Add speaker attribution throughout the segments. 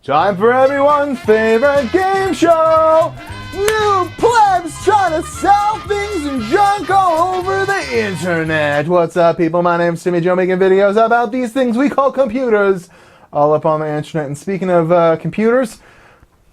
Speaker 1: Time for everyone's favorite game show! You plebs trying to sell things and junk all over the internet. What's up, people? My name's Timmy Joe, making videos about these things we call computers all up on the internet. And speaking of computers,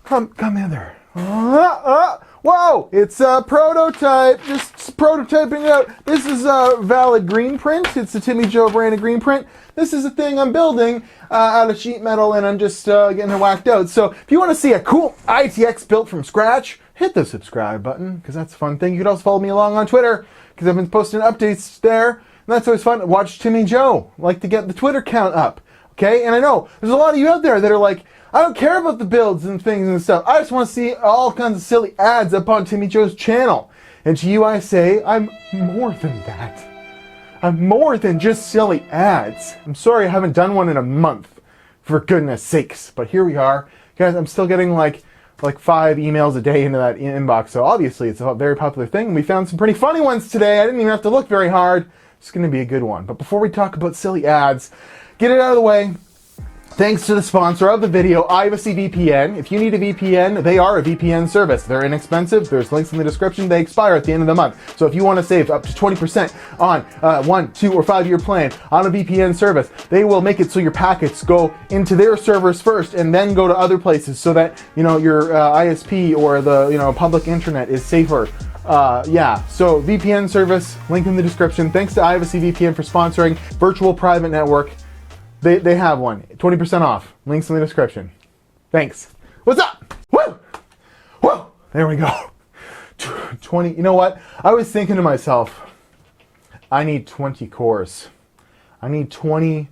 Speaker 1: come hither. Whoa! It's a prototype. Just prototyping out. This is a valid green print. It's a Timmy Joe branded green print. This is a thing I'm building out of sheet metal, and I'm just getting it whacked out. So if you want to see a cool ITX built from scratch, hit the subscribe button, because that's a fun thing. You can also follow me along on Twitter, because I've been posting updates there, and that's always fun. Watch Timmy Joe. Like to get the Twitter count up, okay? And I know there's a lot of you out there that are like, I don't care about the builds and things and stuff. I just want to see all kinds of silly ads up on Timmy Joe's channel. And to you I say, I'm more than that. I'm more than just silly ads. I'm sorry I haven't done one in a month, for goodness sakes. But here we are. Guys, I'm still getting like 5 emails a day into that inbox, so obviously it's a very popular thing. We found some pretty funny ones today. I didn't even have to look very hard. It's going to be a good one. But before we talk about silly ads, get it out of the way. Thanks to the sponsor of the video, Privacy VPN. If you need a VPN, they are a VPN service. They're inexpensive. There's links in the description. They expire at the end of the month. So if you want to save up to 20% on 1, 2, or 5 year plan on a VPN service, they will make it so your packets go into their servers first and then go to other places, so that your ISP or the public internet is safer. So VPN service, link in the description. Thanks to Privacy VPN for sponsoring Virtual Private Network. They have one. 20% off. Links in the description. Thanks. What's up? Woo! Woo! There we go. 20. You know what? I was thinking to myself, I need 20 cores. I need 20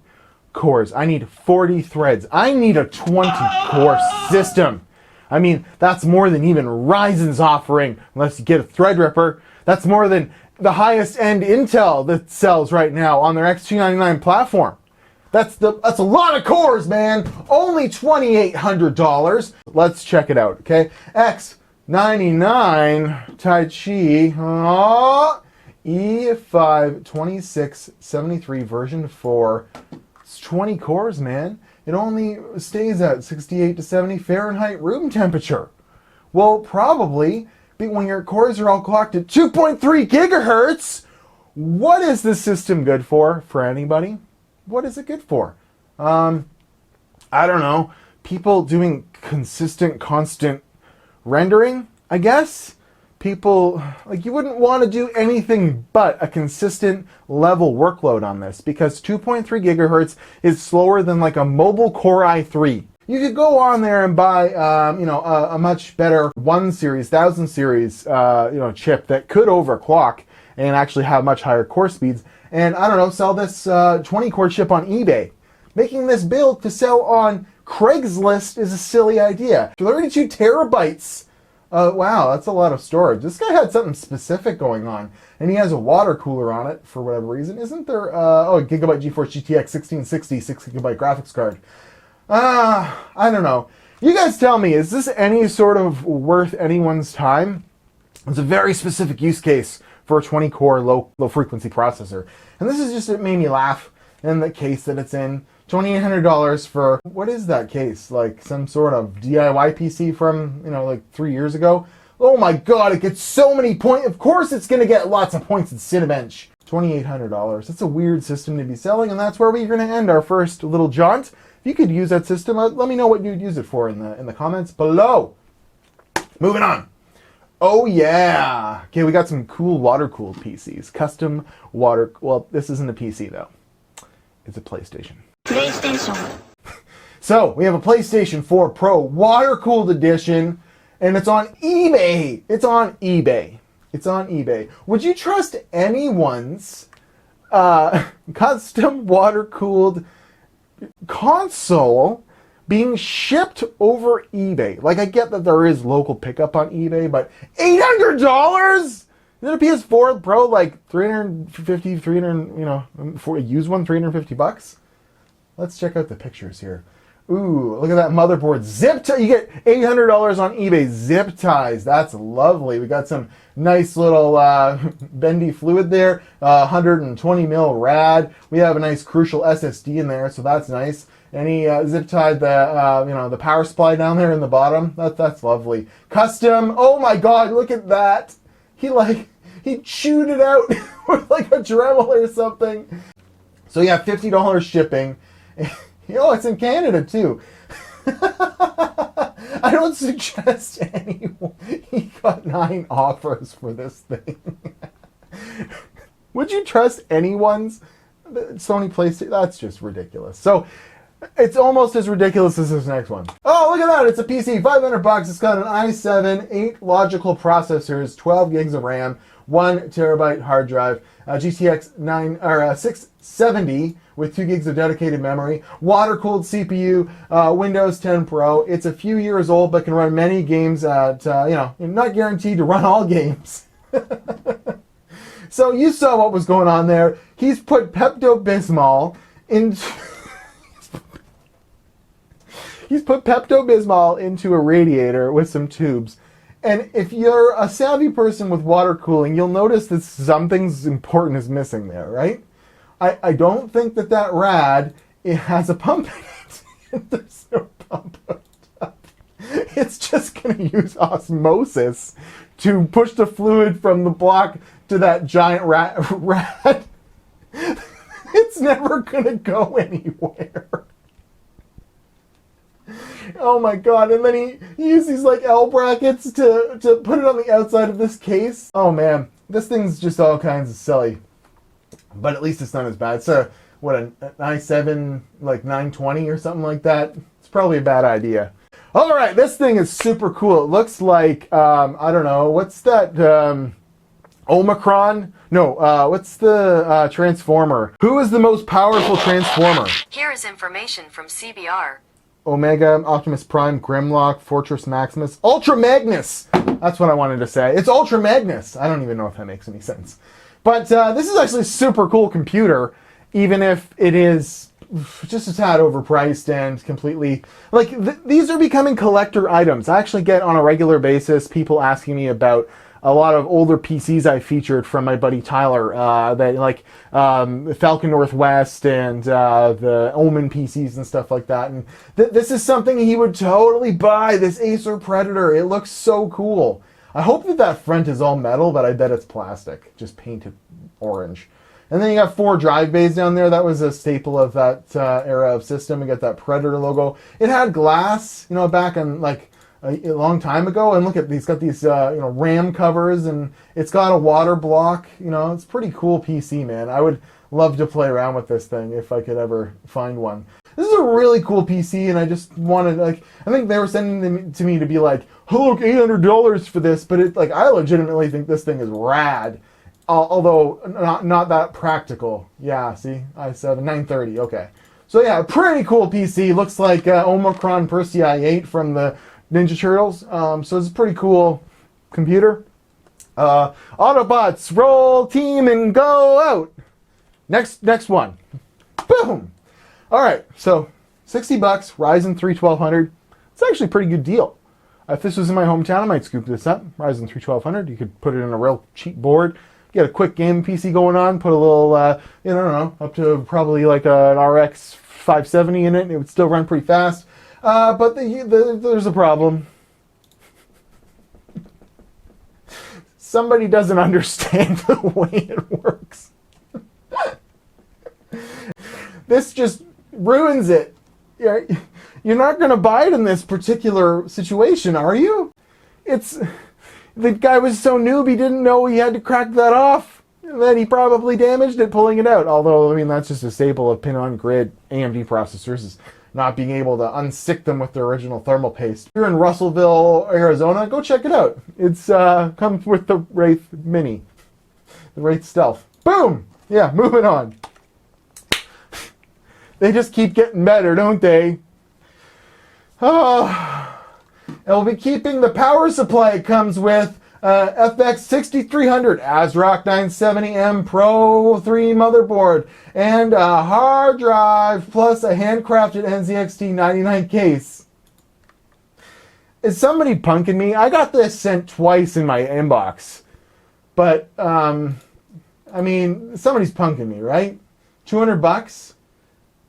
Speaker 1: cores. I need 40 threads. I need a 20-core system. I mean, that's more than even Ryzen's offering, unless you get a Threadripper. That's more than the highest end Intel that sells right now on their X299 platform. That's a lot of cores, man. Only $2,800. Let's check it out, okay? X99 Tai Chi E5 2673 version 4. It's 20 cores, man. It only stays at 68 to 70 Fahrenheit room temperature. Well, probably when your cores are all clocked at 2.3 gigahertz. What is this system good for anybody? What is it good for? I don't know. People doing consistent, constant rendering, I guess? People, you wouldn't want to do anything but a consistent level workload on this, because 2.3 gigahertz is slower than a mobile Core i3. You could go on there and buy, a much better 1000 series chip that could overclock and actually have much higher core speeds. And I don't know, sell this 20-core chip on eBay. Making this build to sell on Craigslist is a silly idea. 32 terabytes. Wow, that's a lot of storage. This guy had something specific going on, and he has a water cooler on it for whatever reason. Isn't there? A Gigabyte GeForce GTX 1660 6GB graphics card. I don't know. You guys tell me, is this any sort of worth anyone's time? It's a very specific use case for a 20-core low frequency processor. And this is just, it made me laugh in the case that it's in. $2,800 for, what is that case? Some sort of DIY PC from, 3 years ago? Oh my god, it gets so many points. Of course it's going to get lots of points at Cinebench. $2,800. That's a weird system to be selling, and that's where we're going to end our first little jaunt. If you could use that system, let me know what you'd use it for in the comments below. Moving on. Oh yeah! Okay, we got some cool water-cooled PCs. Custom water... Well, this isn't a PC, though. It's a PlayStation. So, we have a PlayStation 4 Pro water-cooled edition, and it's on eBay! It's on eBay. It's on eBay. Would you trust anyone's custom water-cooled console being shipped over eBay? I get that there is local pickup on eBay, but $800? Is it a PS4 Pro 300, for a used one, $350? Let's check out the pictures here. Ooh, look at that motherboard. Zip tie. You get $800 on eBay. Zip ties. That's lovely. We got some nice little bendy fluid there. 120 mil rad. We have a nice Crucial SSD in there, so that's nice. And he zip tied the the power supply down there in the bottom. That's lovely. Custom. Oh my God! Look at that. He chewed it out with like a Dremel or something. So yeah, $50 shipping. Oh, it's in Canada too. I don't suggest anyone. He got 9 offers for this thing. Would you trust anyone's Sony PlayStation? That's just ridiculous. So it's almost as ridiculous as this next one. Oh, look at that. It's a PC, $500. It's got an i7, 8 logical processors, 12 gigs of RAM, 1 terabyte hard drive, GTX 670 with 2 gigs of dedicated memory, water-cooled CPU, Windows 10 Pro. It's a few years old, but can run many games at, not guaranteed to run all games. So you saw what was going on there. He's put Pepto-Bismol into... He's put Pepto-Bismol into a radiator with some tubes. And if you're a savvy person with water cooling, you'll notice that something's important is missing there, right? I don't think that rad, it has a pump in it. There's no pump hooked up. It's just going to use osmosis to push the fluid from the block to that giant rad. It's never going to go anywhere. Oh my God, and then he used these like L brackets to put it on the outside of this case. Oh man, this thing's just all kinds of silly. But at least it's not as bad. It's an i7, like 920 or something like that. It's probably a bad idea. All right, this thing is super cool. It looks like, I don't know, what's that, Omicron? No, what's the Transformer? Who is the most powerful Transformer?
Speaker 2: Here is information from CBR.
Speaker 1: Omega, Optimus Prime, Grimlock, Fortress Maximus, Ultra Magnus! That's what I wanted to say. It's Ultra Magnus! I don't even know if that makes any sense. But this is actually a super cool computer, even if it is just a tad overpriced and completely... Like, these are becoming collector items. I actually get on a regular basis people asking me about a lot of older PCs I featured from my buddy Tyler, that like Falcon Northwest and the Omen PCs and stuff like that. And this is something he would totally buy, this Acer Predator. It looks so cool. I hope that front is all metal, but I bet it's plastic, just painted orange. And then you got 4 drive bays down there. That was a staple of that era of system. We got that Predator logo. It had glass, back in like a long time ago. And look at these, got these RAM covers, and it's got a water block. It's a pretty cool PC, man. I would love to play around with this thing if I could ever find one. This is a really cool PC, and I just wanted, I think they were sending them to me to be like, oh, look, $800 for this, but I legitimately think this thing is rad. Although not that practical. Yeah, see, i7 930. Okay, so yeah, pretty cool PC. Looks like Omicron Persei i8 from the Ninja Turtles. So it's a pretty cool computer. Autobots, roll, team, and go out. Next one. Boom. All right, so $60, Ryzen 3 1200. It's actually a pretty good deal. If this was in my hometown, I might scoop this up. Ryzen 3 1200. You could put it in a real cheap board. Get a quick game PC going on, put a little, I don't know, up to probably like an RX 570 in it, and it would still run pretty fast. But there's a problem. Somebody doesn't understand the way it works. This just ruins it. You're not going to buy it in this particular situation, are you? The guy was so noob he didn't know he had to crack that off. And then he probably damaged it pulling it out. Although, that's just a staple of pin-on-grid AMD processors, is not being able to unstick them with their original thermal paste. If you're in Russellville, Arizona, go check it out. It's comes with the Wraith Mini. The Wraith Stealth. Boom! Yeah, moving on. They just keep getting better, don't they? Oh... And we'll be keeping the power supply it comes with FX 6300 ASRock 970M Pro 3 motherboard, and a hard drive plus a handcrafted NZXT 99 case. Is somebody punking me? I got this sent twice in my inbox. But, I mean, somebody's punking me, right? $200,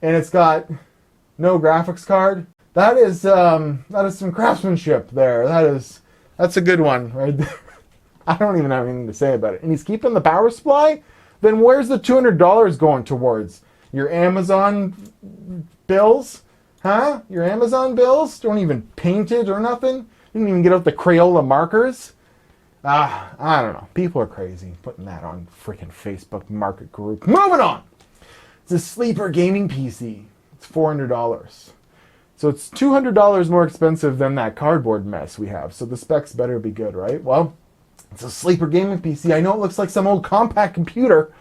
Speaker 1: and it's got no graphics card. That is some craftsmanship there. That's a good one right there. I don't even have anything to say about it. And he's keeping the power supply? Then where's the $200 going towards? Your Amazon bills? Huh? Your Amazon bills? Don't even paint it or nothing? Didn't even get out the Crayola markers? I don't know. People are crazy putting that on freaking Facebook market group. Moving on! It's a sleeper gaming PC. It's $400. So it's $200 more expensive than that cardboard mess we have. So the specs better be good, right? Well, it's a sleeper gaming PC. I know it looks like some old compact computer,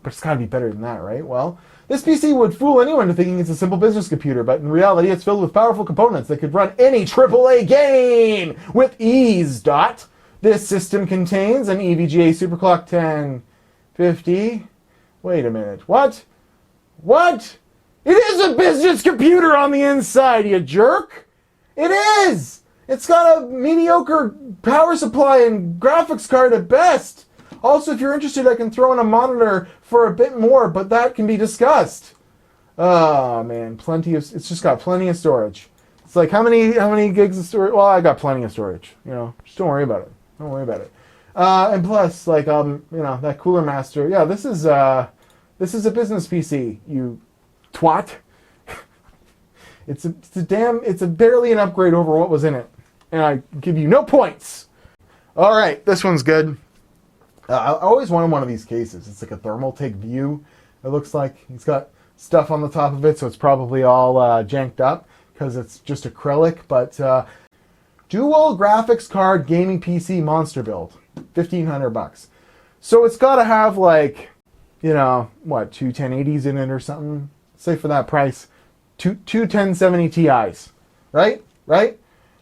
Speaker 1: but it's got to be better than that, right? Well, this PC would fool anyone into thinking it's a simple business computer, but in reality, it's filled with powerful components that could run any AAA game with ease. This system contains an EVGA Superclock 1050. Wait a minute. What? It is a business computer on the inside, you jerk! It is! It's got a mediocre power supply and graphics card at best. Also, if you're interested, I can throw in a monitor for a bit more, but that can be discussed. Oh man, it's just got plenty of storage. It's like, how many gigs of storage? Well, I got plenty of storage, just don't worry about it. Don't worry about it. And plus, like, that Cooler Master. Yeah, this is a business PC, you twat. It's barely an upgrade over what was in it. And I give you no points. All right, this one's good. I always wanted one of these cases. It's like a Thermaltake View. It looks like it's got stuff on the top of it, so it's probably all janked up because it's just acrylic. But dual graphics card gaming PC monster build, $1,500. So it's got to have like, two 1080s in it or something. Say for that price, two 1070 Ti's, right?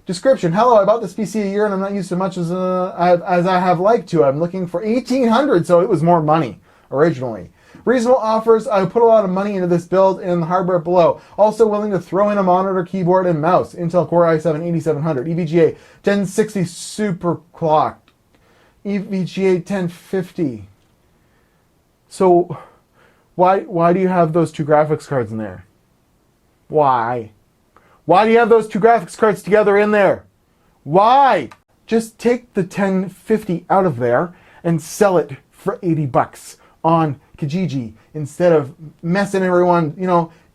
Speaker 1: Description: hello, I bought this PC a year and I'm not used as much as I have liked to. I'm looking for $1,800, so it was more money originally. Reasonable offers. I put a lot of money into this build and the hardware below. Also willing to throw in a monitor, keyboard, and mouse. Intel Core i7 8700, EVGA 1060 super clocked, EVGA 1050. So why do you have those two graphics cards in there? Why? Why do you have those two graphics cards together in there? Why? Just take the 1050 out of there and sell it for $80 on Kijiji instead of messing everyone,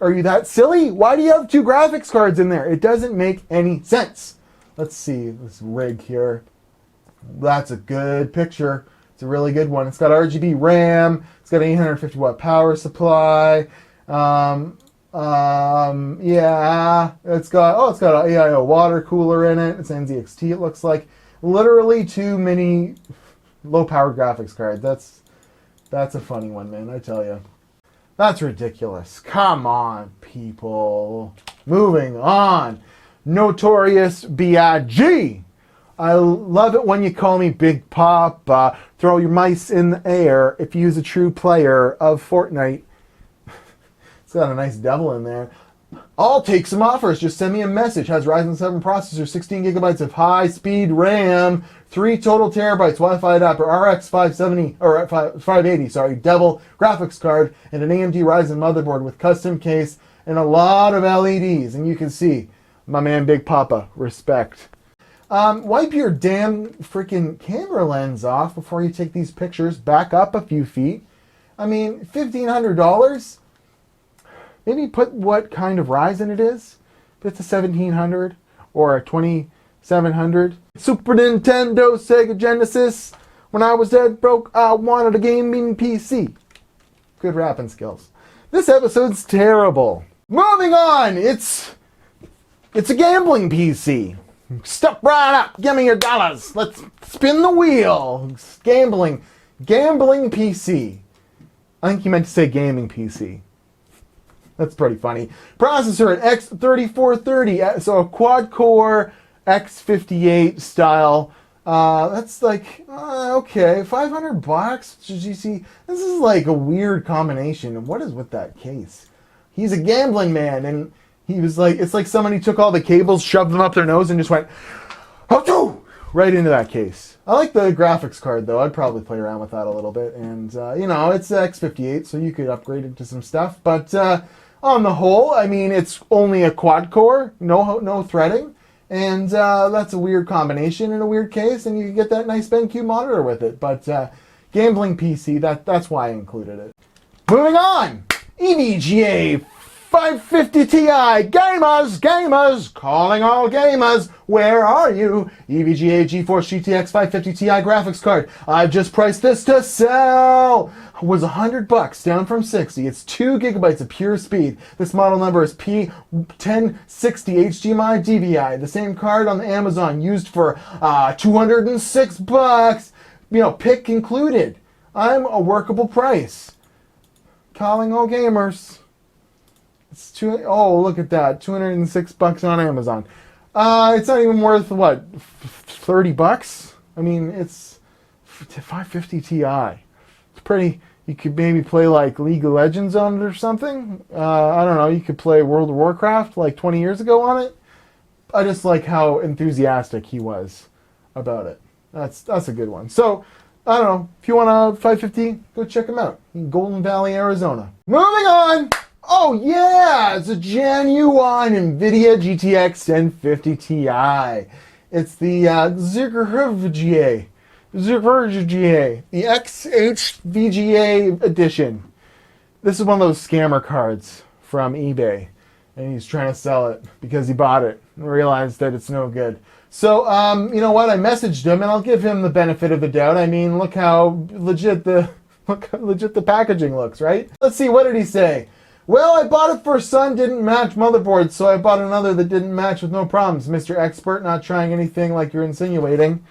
Speaker 1: are you that silly? Why do you have two graphics cards in there? It doesn't make any sense. Let's see this rig here. That's a good picture. It's a really good one. It's got RGB RAM. It's got an 850 watt power supply. Yeah, it's got an AIO water cooler in it. It's NZXT, it looks like. Literally two mini low-powered graphics cards. That's a funny one, man, I tell you. That's ridiculous. Come on, people. Moving on. Notorious B.I.G. I love it when you call me Big Papa. Throw your mice in the air if you use a true player of Fortnite. It's got a nice devil in there. I'll take some offers. Just send me a message. Has Ryzen 7 processor, 16 gigabytes of high-speed RAM, 3 total terabytes, Wi-Fi adapter, RX 570 or 580. Devil graphics card, and an AMD Ryzen motherboard with custom case and a lot of LEDs. And you can see my man Big Papa. Respect. Wipe your damn freaking camera lens off before you take these pictures. Back up a few feet. I mean, $1,500. Maybe put what kind of Ryzen it is. If it's a 1700 or a 2700. Super Nintendo, Sega Genesis. When I was dead broke, I wanted a gaming PC. Good rapping skills. This episode's terrible. Moving on. It's a gambling PC. Step right up. Give me your dollars. Let's spin the wheel. Gambling PC. I think you meant to say gaming PC. That's pretty funny. Processor at X3430, so a quad-core X58 style That's like, okay, $500. Did you see? This is like a weird combination. What is with that case? He's a gambling man, and he was like, it's like somebody took all the cables, shoved them up their nose, and just went, "Achoo!" right into that case. I like the graphics card, though. I'd probably play around with that a little bit. And, you know, it's X58, so you could upgrade it to some stuff. But on the whole, I mean, it's only a quad core, no threading. And that's a weird combination in a weird case, and you can get that nice BenQ monitor with it. But gambling PC, that's why I included it. Moving on! EVGA 550 Ti. Gamers, calling all gamers. Where are you? EVGA GeForce GTX 550 Ti graphics card. I've just priced this to sell. It was $100, down from 60. It's 2 gigabytes of pure speed. This model number is P1060 HDMI DVI. The same card on the Amazon, used for $206. You know, pick included. I'm a workable price. Calling all gamers. Oh, look at that. $206 on Amazon. It's not even worth, what, $30? I mean, it's 550 Ti. It's pretty, you could maybe play like League of Legends on it or something. I don't know, you could play World of Warcraft like 20 years ago on it. I just like how enthusiastic he was about it. That's a good one. So, I don't know, if you want a 550, go check him out in Golden Valley, Arizona. Moving on! Oh yeah, it's a genuine NVIDIA GTX 1050 Ti. It's the Zergervga, the XHVGA edition. This is one of those scammer cards from eBay, and he's trying to sell it because he bought it and realized that it's no good. So, you know what? I messaged him, and I'll give him the benefit of the doubt. I mean, look how legit the packaging looks, right? Let's see. What did he say? Well, I bought it for a son, didn't match motherboard, so I bought another that didn't match with no problems. Mr. Expert, not trying anything like you're insinuating.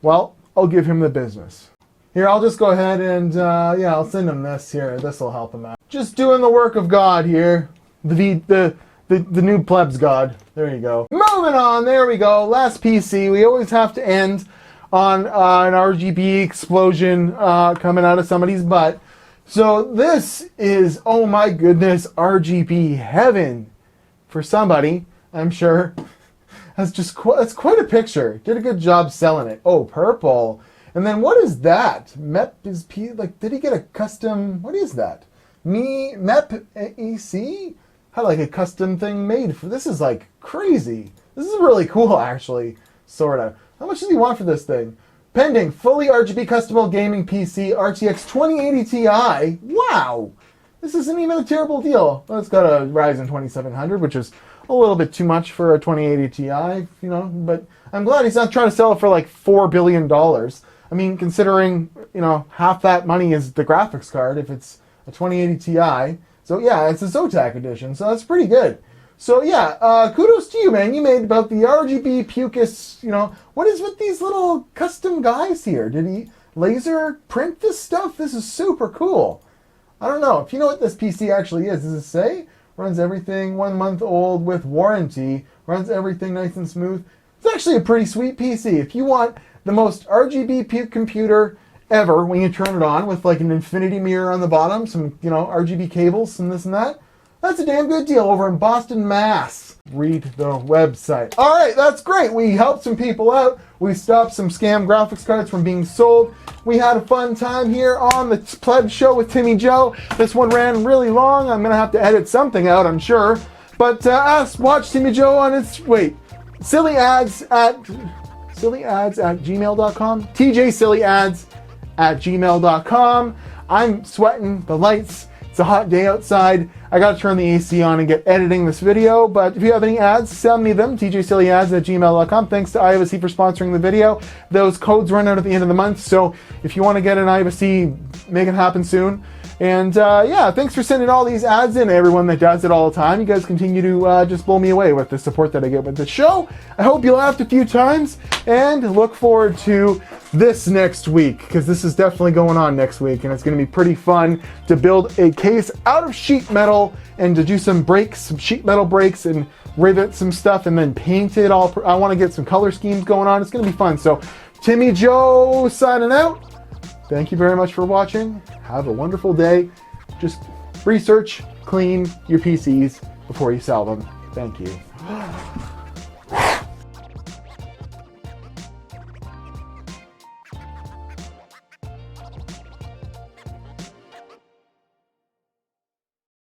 Speaker 1: Well, I'll give him the business. Here, I'll just go ahead and, yeah, I'll send him this here. This will help him out. Just doing the work of God here. The new plebs God. There you go. Moving on, there we go. Last PC. We always have to end on an RGB explosion coming out of somebody's butt. So this is, oh my goodness, RGB heaven for somebody, I'm sure. That's quite a picture. Did a good job selling it. Oh, purple. And then what is that? MEP is P, like, did he get a custom, what is that? MEP EC? Had like a custom thing made for, this is like crazy. This is really cool actually, sorta. How much does he want for this thing? Pending, fully RGB customable gaming PC, RTX 2080 Ti. Wow! This isn't even a terrible deal. Well, it's got a Ryzen 2700, which is a little bit too much for a 2080 Ti, you know, but I'm glad he's not trying to sell it for like $4 billion. I mean, considering, you know, half that money is the graphics card if it's a 2080 Ti. So yeah, it's a Zotac edition, so that's pretty good. So yeah, kudos to you, man. You made about the RGB Pucus, you know. What is with these little custom guys here? Did he laser print this stuff? This is super cool. I don't know. If you know what this PC actually is, does it say? Runs everything 1 month old with warranty. Runs everything nice and smooth. It's actually a pretty sweet PC. If you want the most RGB computer ever when you turn it on with like an infinity mirror on the bottom, some, you know, RGB cables, some this and that, that's a damn good deal over in Boston, Mass. Read the website. All right, that's great. We helped some people out. We stopped some scam graphics cards from being sold. We had a fun time here on the Pleb Show with Timmy Joe. This one ran really long. I'm gonna have to edit something out, I'm sure. But watch Timmy Joe on its, silly ads at gmail.com. tjsillyads@gmail.com. I'm sweating the lights. It's a hot day outside. I gotta turn the AC on and get editing this video, but if you have any ads, send me them, tjsillyads@gmail.com. Thanks to IOC for sponsoring the video. Those codes run out at the end of the month, so if you want to get an IOC, make it happen soon. And yeah, thanks for sending all these ads in, everyone that does it all the time. You guys continue to just blow me away with the support that I get with the show. I hope you laughed a few times, and look forward to this next week, because this is definitely going on next week, and it's going to be pretty fun to build a case out of sheet metal and to do some breaks, some sheet metal breaks, and rivet some stuff and then paint it all. I want to get some color schemes going on. It's going to be fun. So Timmy Joe signing out. Thank you very much for watching. Have a wonderful day. Just research, clean your PCs before you sell them. Thank you.